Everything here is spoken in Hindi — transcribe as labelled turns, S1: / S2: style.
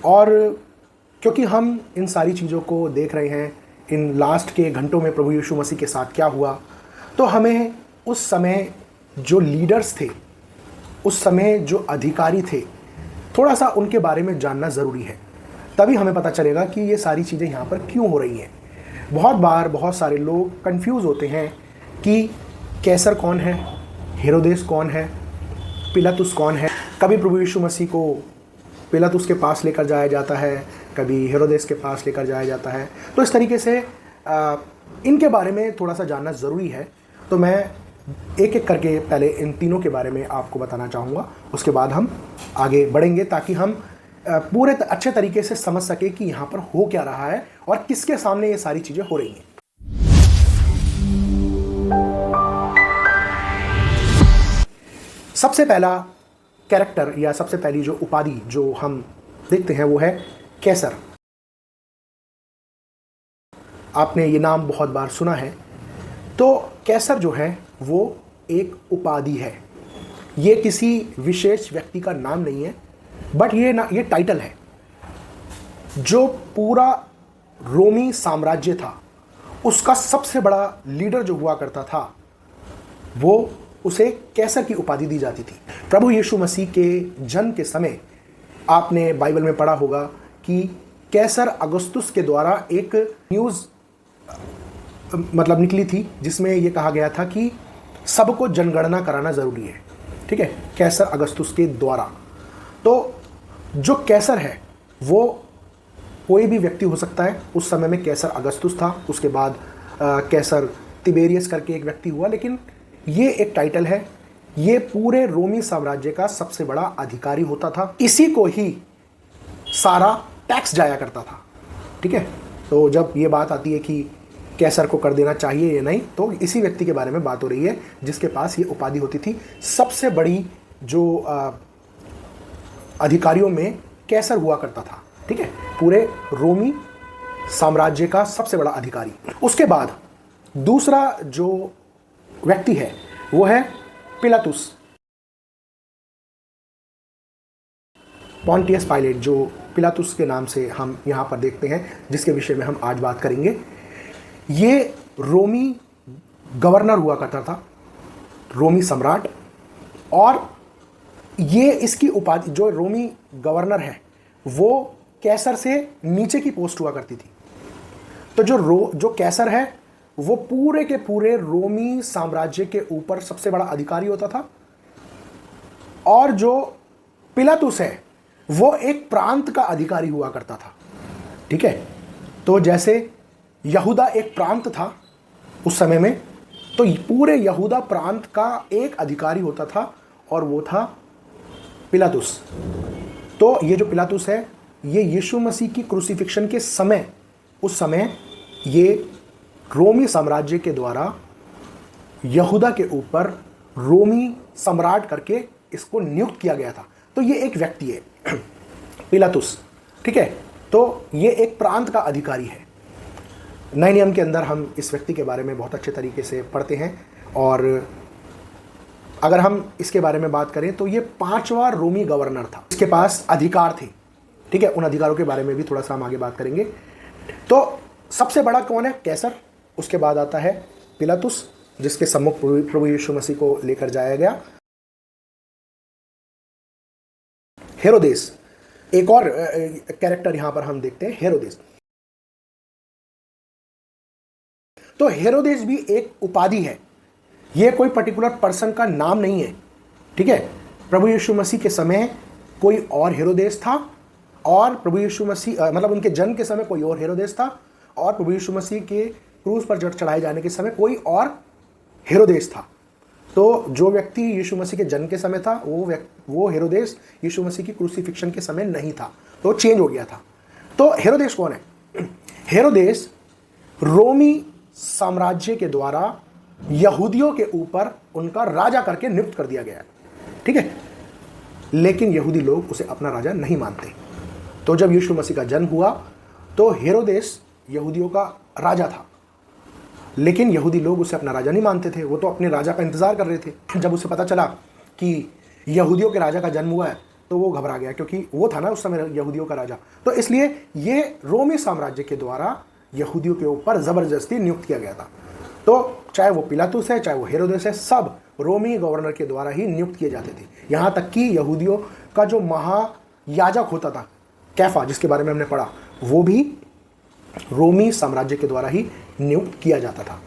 S1: और क्योंकि हम इन सारी चीज़ों को देख रहे हैं, इन लास्ट के घंटों में प्रभु यीशु मसीह के साथ क्या हुआ, तो हमें उस समय जो लीडर्स थे, उस समय जो अधिकारी थे, थोड़ा सा उनके बारे में जानना ज़रूरी है। तभी हमें पता चलेगा कि ये सारी चीज़ें यहाँ पर क्यों हो रही हैं। बहुत बार बहुत सारे लोग कंफ्यूज होते हैं कि कैसर कौन है, हेरोदेस कौन है, पिलातुस कौन है। कभी प्रभु यीशु मसीह को पिलातुस के पास लेकर जाया जाता है, कभी हेरोदेस के पास लेकर जाया जाता है। तो इस तरीके से इनके बारे में थोड़ा सा जानना ज़रूरी है। तो मैं एक एक करके पहले इन तीनों के बारे में आपको बताना चाहूँगा, उसके बाद हम आगे बढ़ेंगे ताकि हम पूरे अच्छे तरीके से समझ सके कि यहाँ पर हो क्या रहा है और किसके सामने ये सारी चीज़ें हो रही हैं। सबसे पहला कैरेक्टर या सबसे पहली जो उपाधि जो हम देखते हैं वो है कैसर। आपने ये नाम बहुत बार सुना है। तो कैसर जो है वो एक उपाधि है, ये किसी विशेष व्यक्ति का नाम नहीं है, बट ये टाइटल है। जो पूरा रोमी साम्राज्य था उसका सबसे बड़ा लीडर जो हुआ करता था वो उसे कैसर की उपाधि दी जाती थी। प्रभु यीशु मसीह के जन्म के समय आपने बाइबल में पढ़ा होगा कि कैसर अगस्तुस के द्वारा एक न्यूज़ निकली थी जिसमें यह कहा गया था कि सबको जनगणना कराना ज़रूरी है। ठीक है, कैसर अगस्तुस के द्वारा। तो जो कैसर है वो कोई भी व्यक्ति हो सकता है। उस समय में कैसर अगस्तुस था, उसके बाद कैसर तिबेरियस करके एक व्यक्ति हुआ, लेकिन ये एक टाइटल है। ये पूरे रोमी साम्राज्य का सबसे बड़ा अधिकारी होता था। इसी को ही सारा टैक्स जाया करता था। ठीक है, तो जब ये बात आती है कि कैसर को कर देना चाहिए या नहीं, तो इसी व्यक्ति के बारे में बात हो रही है जिसके पास ये उपाधि होती थी। सबसे बड़ी जो अधिकारियों में कैसर हुआ करता था। ठीक है, पूरे रोमी साम्राज्य का सबसे बड़ा अधिकारी। उसके बाद दूसरा जो व्यक्ति है वो है पिलातुस, पॉन्टियस पायलेट, जो पिलातुस के नाम से हम यहाँ पर देखते हैं, जिसके विषय में हम आज बात करेंगे। ये रोमी गवर्नर हुआ करता था, रोमी सम्राट। और ये इसकी उपाधि, जो रोमी गवर्नर है वो कैसर से नीचे की पोस्ट हुआ करती थी। तो जो कैसर है वो पूरे के पूरे रोमी साम्राज्य के ऊपर सबसे बड़ा अधिकारी होता था। और जो पिलातुस है वो एक प्रांत का अधिकारी हुआ करता था। ठीक है, तो जैसे यहूदा एक प्रांत था उस समय में, तो पूरे यहूदा प्रांत का एक अधिकारी होता था और वो था पिलातुस। तो ये जो पिलातुस है ये यीशु मसीह की क्रूसिफिक्शन के समय, उस समय ये रोमी साम्राज्य के द्वारा यहूदा के ऊपर रोमी सम्राट करके इसको नियुक्त किया गया था। तो ये एक व्यक्ति है पिलातुस। ठीक है, तो ये एक प्रांत का अधिकारी है। नए नियम के अंदर हम इस व्यक्ति के बारे में बहुत अच्छे तरीके से पढ़ते हैं। और अगर हम इसके बारे में बात करें तो ये 5वां रोमी गवर्नर था, इसके पास अधिकार थे। ठीक है, उन अधिकारों के बारे में भी थोड़ा सा हम आगे बात करेंगे। तो सबसे बड़ा कौन है? कैसर। उसके बाद आता है पिलातुस, जिसके सम्मुख प्रभु यीशु मसीह को लेकर जाया गया। हेरोदेस, एक और कैरेक्टर यहां पर हम देखते हैं, हेरोदेस। तो हेरोदेस भी एक उपाधि है, यह कोई पर्टिकुलर पर्सन का नाम नहीं है। ठीक है, प्रभु यीशु मसीह के समय कोई और हेरोदेस था, और प्रभु यीशु मसीह उनके जन्म के समय कोई और हेरोदेस था, और प्रभु यीशु मसीह के क्रूस पर चढ़ाए जाने के समय कोई और हेरोदेस था। तो जो व्यक्ति यीशु मसीह के जन्म के समय था वो हेरोदेस यीशु मसीह की क्रूसिफिक्शन के समय नहीं था, तो चेंज हो गया था। तो हेरोदेस कौन है? हेरोदेस रोमी साम्राज्य के द्वारा यहूदियों के ऊपर उनका राजा करके नियुक्त कर दिया गया। ठीक है, लेकिन यहूदी लोग उसे अपना राजा नहीं मानते। तो जब यीशु मसीह का जन्म हुआ तो हेरोदेस यहूदियों का राजा था, लेकिन यहूदी लोग उसे अपना राजा नहीं मानते थे। वो तो अपने राजा का इंतजार कर रहे थे। जब उसे पता चला कि यहूदियों के राजा का जन्म हुआ है तो वो घबरा गया, क्योंकि वो था ना उस समय यहूदियों का राजा। तो इसलिए ये रोमी साम्राज्य के द्वारा यहूदियों के ऊपर ज़बरदस्ती नियुक्त किया गया था। तो चाहे वो पिलातुस है, चाहे वो हेरोदेस है, सब रोमी गवर्नर के द्वारा ही नियुक्त किए जाते थे। यहाँ तक कि यहूदियों का जो महायाजक होता था कैफा, जिसके बारे में हमने पढ़ा, वो भी रोमी साम्राज्य के द्वारा ही नियुक्त किया जाता था।